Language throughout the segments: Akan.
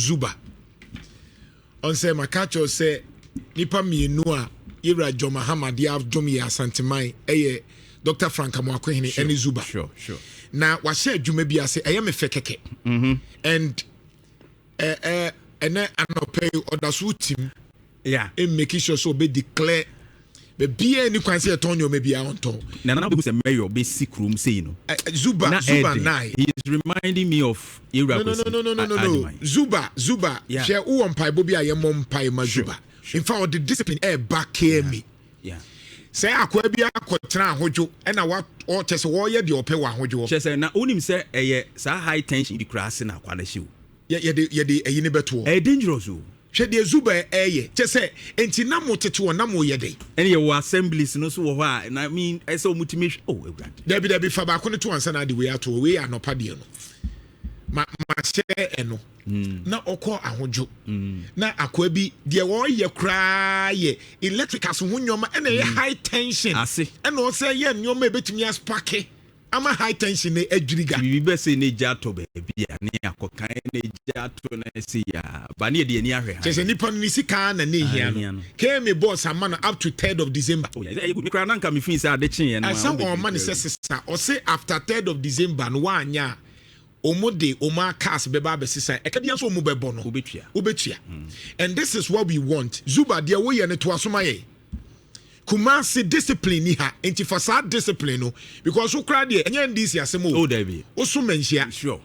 ZUBA. On say Makacho say nipa mienu a Ira Jo Muhammad ya Jomi Asantemai Dr. Frank Amwakwehini any ZUBA. Sure. Now what say Jume bi ase I am a fekeke. And anopay oda so team. Yeah. And making sure so be declare be any kwan say Antonio maybe I want to. Na who say mayor be sick room say you know. ZUBA nine. He is reminding me of Iraq. No. ZUBA. Yeah. Share who on pie Bobby I am on pie ma ZUBA. In fact the discipline back KMA. Yeah. Say akwa bia akotra hojo e na what or tese wo ye de ope wa hojo. She say na onim say sa high tension di krase na kwala hye. Ye de eyi ne beto. Dangerous o. Hwe de ZUBA che say enti na mo tete wo na mo ye de. Any your assemblies no so wo ha and I mean I say omutimi oh ewrade. There be fa ba ko ne to ansa na de we ato we anopa de no. Ma share eno. Na okọ ahojo na akwa bi de wo ye kra ye electrical so hunyoma na ye high tension na o say ye nyoma ebetumi aspake ama high tension na adwiriga bi be say na jato be bia na akokan na jato na say ya ba na de ani ahwe ha say nipa ni sika na hia no KMA Boss amana up to 3rd of December oh yeah you kra na nka me fin say ade chen ye na some on man say sister or say after 3rd of December no anya omode oma cars beba besisa ekabia so omo bebo no obetua and this is what we want ZUBA dia wo ye ne to asoma ye Kumasi discipline ni ha enti for sad discipline no because so kra de enya ndisi asemo oh there be oso manhia sure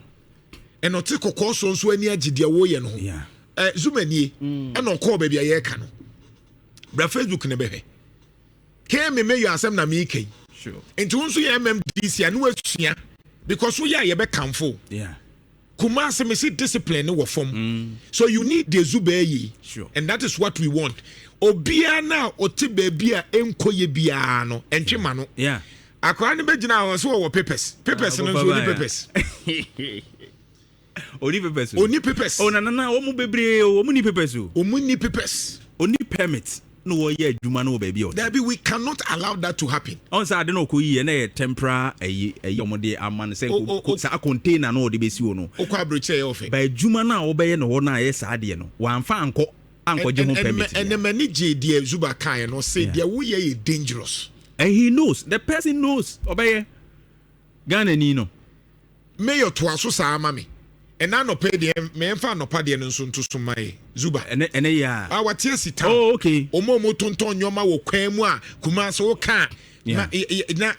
and oti kokko so ani agi dia wo ye no yeah ZUBA nie e no call bebia ye ka no bra Facebook ne behwe KMA me you asem na me kai sure enti won so ye MMDC anu asua because we are yebe kamfo. Yeah. Kumasi me see discipline no form. So you need the ZUBA. Sure. And that is what we want. Obia na oti baby a enkoye bia no entwema no. Yeah. Akwa ne begina won so wo papers. Papers no so oni papers. Oni papers. Oh na o mu bebre o mu ni papers o. O mu ni papers. Oni permit. No wo ye adwuma no baby o. There be we cannot allow that to happen. On say ade no ko yi na tempera omode amane say sa container no de besi wo no. Okwa abroche ye ofe. Ba adwuma na wo be ye no na ye sa ade no. Wan fa anko je ho permit. And the manager the ZUBA kan no say there wo ye dangerous. And he knows, the person knows. Obey Ghana ni no. Mayor to aso sa amame. And I no pay the me enfa no pa de no so nto so mai ZUBA ene ya our TSC town oh okay omo tonton nyoma wo kwan mu a Kumasi wo ka na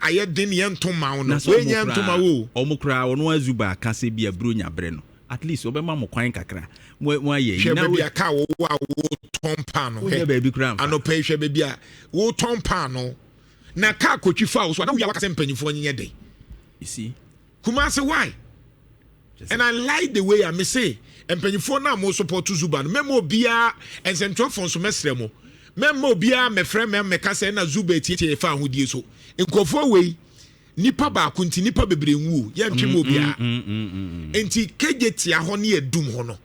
aye den ye ntoma wo no we nya ntoma wo omukra ono ZUBA ka se bia bro nya bre no at least obema mo kwan kakra mo aye na we aka wo tompa no he baby kram ano pay hwe be bia wo tompa no na ka kotwi fa wo so na wo ya waka se mpanyifo nyenye dey you see Kumasi why. And I like the way I may say, and pennyfo na mo support to ZUBA. Memo bia and central for some mesremo. Memo bia me friend me kasa na ZUBA tie fa hudie so. Nkofo we nipa ba kunti nipa bebre nwu ya ntwemo bia. Enti kegeti a ho ne edum ho no.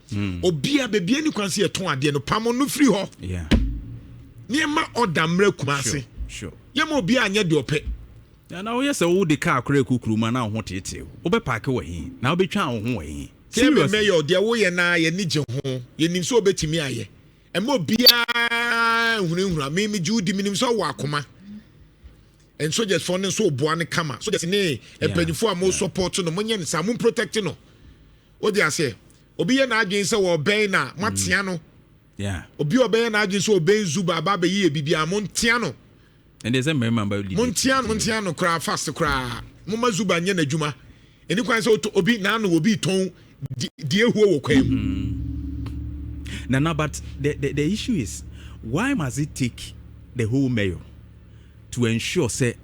Obia bebia ni kwanse eton ade no pamo no free ho. Yeah. Niema order mra Kumasi. Sure. Yemo bia anya de ope. Na wo yesa wo de car kura kukuruma na ho tete wo be park wo hin na wo be twa wo ho wo hin serious mayor de wo ye na ye ni je ho ye nim so obetimi aye e mo bia hunhura me judi minim so wo akoma and so just for no so boa ne kama so just ne empanifo am support no monye ne sa mo protect no o de ase obi ye na adwen se wo ben na matia no yeah obi oben na adwen se oben ZUBA ba be ye bibia mo ntia no. And there's a member Montiano cry fast cry. Mama ZUBA nye na juma. Eni kwan so obi na no obi ton die huo wo kwam. Nana, but the issue is why must it take the whole mayor to ensure say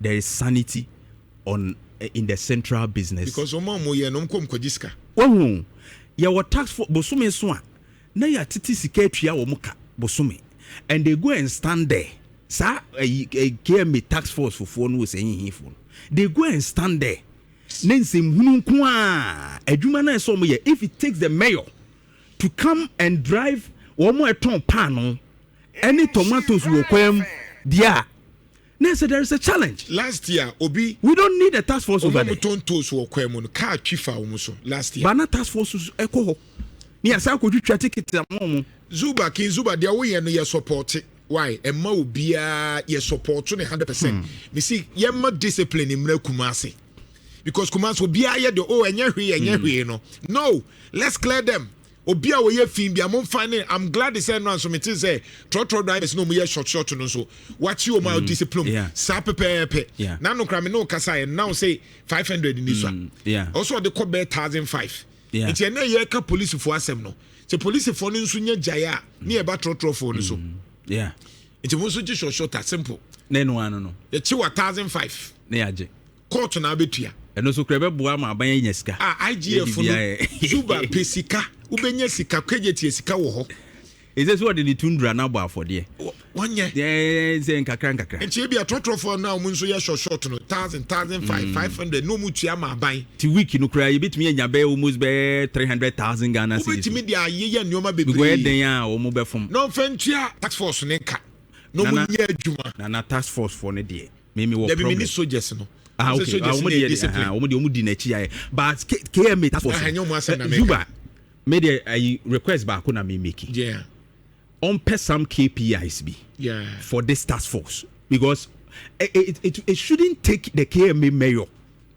there is sanity on in the central business? Because omo ye no kom kojiska. Wo ya wa tax for bosume so a na ya titi sika atwa wo muka bosume and they go and stand there. Sa KMA tax force for no say hin for they go and stand there nensem hunu nko a adwuma na so mo ye if it takes the mayor to come and drive one more ton pan any tomatoes will come there. There is a challenge. Last year, Obi, we don't need a task force over there. Tomatoes will come on car chifa almost last year. But not task forces echo. ni asa ko twitwa ticket amom ZUBA kin ZUBA dia wo ye no ye support why emma obia ye support no 100%. Me see ye ma discipline imra Kumasi because Kumasi obia ye de enye hwe no let's clear them. Obia wo ye fin bia mon fine. I'm glad they said no so me say trotro drivers no mo ye short no so watch you my discipline sa pepe na no kra me no kasa e now say 500 in this one also the call 1,500 it's na ye ka police for asem no say police for no nso nya jaya na e ba trotro for no so it's mo so ji short simple na no ano no ye chi 1,500 na ya je court na betua eno so kra be boa ma ban nya sika IGF no ZUBA pesika ubenya sika kwegeti sika wo ho is this what the tundra na bo afode wonye say nkakra enchi e bia trotro for now mun so ye short no 1,500 no mu tua ma ban ti week no kra ye bitimi anya be almost be 300,000 Ghana cedis bitimi dia ye nyoma bebre go den a o mu be fom no fantua tax force ne ka no mu nye adwuma na task force for ne de me wo problem there be soldiers no okay omo di na chi ya but KMA task force ZUBA media I request back na me make on pay some KPIs be for this task force because it shouldn't take the KMA mayor.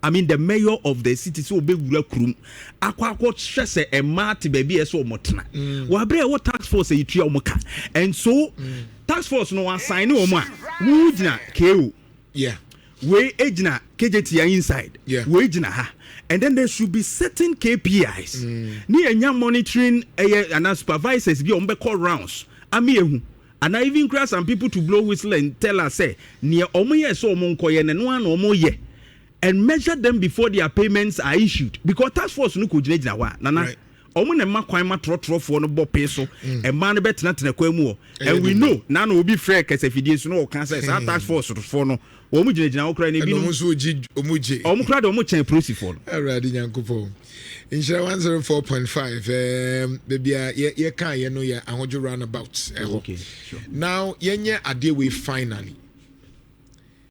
I mean the mayor of the city so be wura krum akwa stress e mate baby so motena wa bre what task force e tua omoka and so task force no assign o mo a wo gina KO we ejina KJT inside we ejina ha and then there should be certain KPIs ni enya monitoring and supervisors be on be call rounds ami and I even cry some people to blow whistle and tell us say near omo ye so omo nkoye ne no an omo ye and measure them before their payments are issued because task force no ko gina wa nana omo ne ma kwan ma trotro for no bo pay so e ma no betena tena kwa mu and we know na no obi frɛ kasa fidie so no kan say task force for no omo gina okra ne bi no omo kra de omo chen prosi for no already nyankopon Nhyira 104.5 baby ye kan ye no ye ahojo roundabout okay sure now yenye ade we finally